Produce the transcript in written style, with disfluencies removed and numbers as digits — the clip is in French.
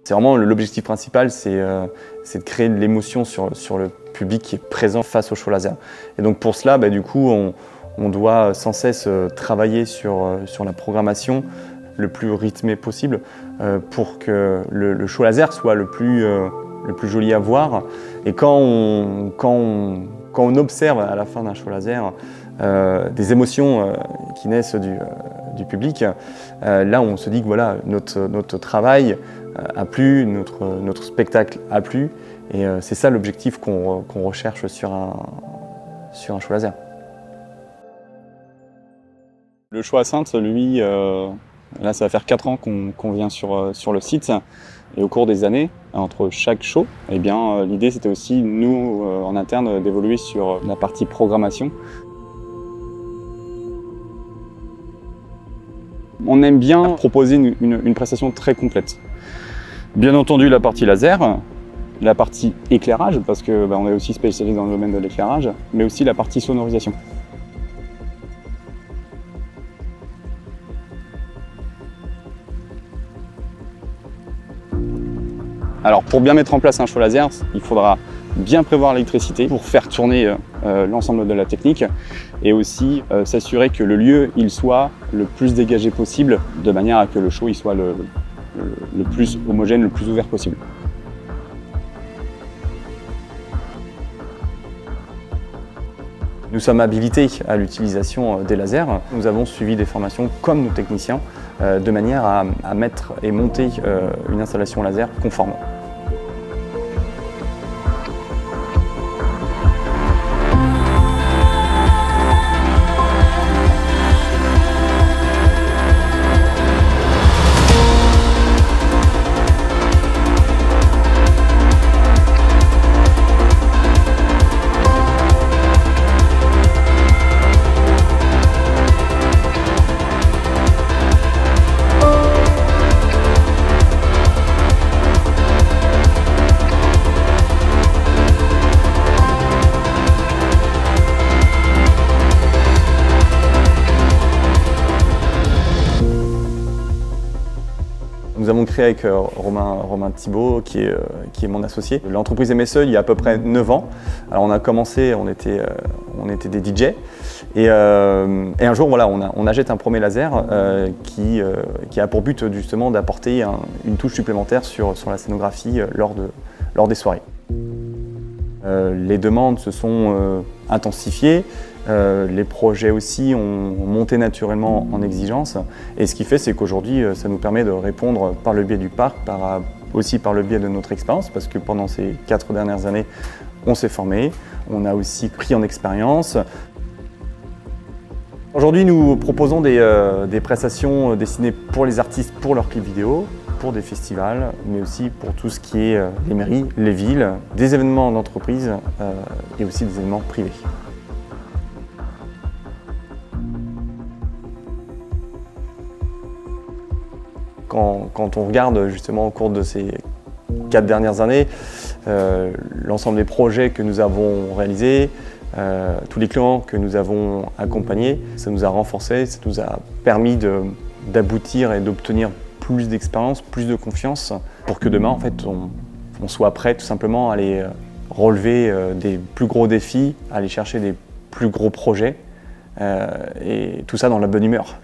C'est vraiment l'objectif principal, c'est de créer de l'émotion sur le public qui est présent face au show laser. Et donc pour cela, du coup, on doit sans cesse travailler sur la programmation le plus rythmé possible pour que le show laser soit le plus joli à voir. Et quand on observe à la fin d'un show laser des émotions qui naissent du public, là on se dit que voilà, notre travail a plu, notre spectacle a plu, et c'est ça l'objectif qu'on recherche sur un show laser. Le show à Saintes, lui, là ça va faire 4 ans qu'on vient sur le site, et au cours des années, entre chaque show, eh bien, l'idée c'était aussi, nous, en interne, d'évoluer sur la partie programmation. On aime bien proposer une prestation très complète. Bien entendu la partie laser, la partie éclairage, parce qu'on est aussi spécialisé dans le domaine de l'éclairage, mais aussi la partie sonorisation. Alors pour bien mettre en place un show laser, il faudra bien prévoir l'électricité pour faire tourner l'ensemble de la technique, et aussi s'assurer que le lieu il soit le plus dégagé possible, de manière à que le show il soit le plus homogène, le plus ouvert possible. Nous sommes habilités à l'utilisation des lasers. Nous avons suivi des formations comme nos techniciens de manière à mettre et monter une installation laser conforme. Nous avons créé avec Romain Thibault, qui est mon associé, l'entreprise MSE il y a à peu près 9 ans. Alors on a commencé, on était des DJ, et un jour voilà, on achète un premier laser qui a pour but justement d'apporter une touche supplémentaire sur la scénographie lors des soirées. Les demandes se sont intensifiées, les projets aussi ont monté naturellement en exigence, et ce qui fait c'est qu'aujourd'hui ça nous permet de répondre par le biais du parc, aussi par le biais de notre expérience, parce que pendant ces 4 dernières années on s'est formé, on a aussi pris en expérience. Aujourd'hui nous proposons des prestations destinées pour les artistes, pour leurs clips vidéo, pour des festivals, mais aussi pour tout ce qui est les mairies, les villes, des événements d'entreprise et aussi des événements privés. Quand on regarde justement au cours de ces 4 dernières années, l'ensemble des projets que nous avons réalisés, tous les clients que nous avons accompagnés, ça nous a renforcés, ça nous a permis d'aboutir et d'obtenir plus d'expérience, plus de confiance, pour que demain en fait, on soit prêt tout simplement à aller relever des plus gros défis, à aller chercher des plus gros projets, et tout ça dans la bonne humeur.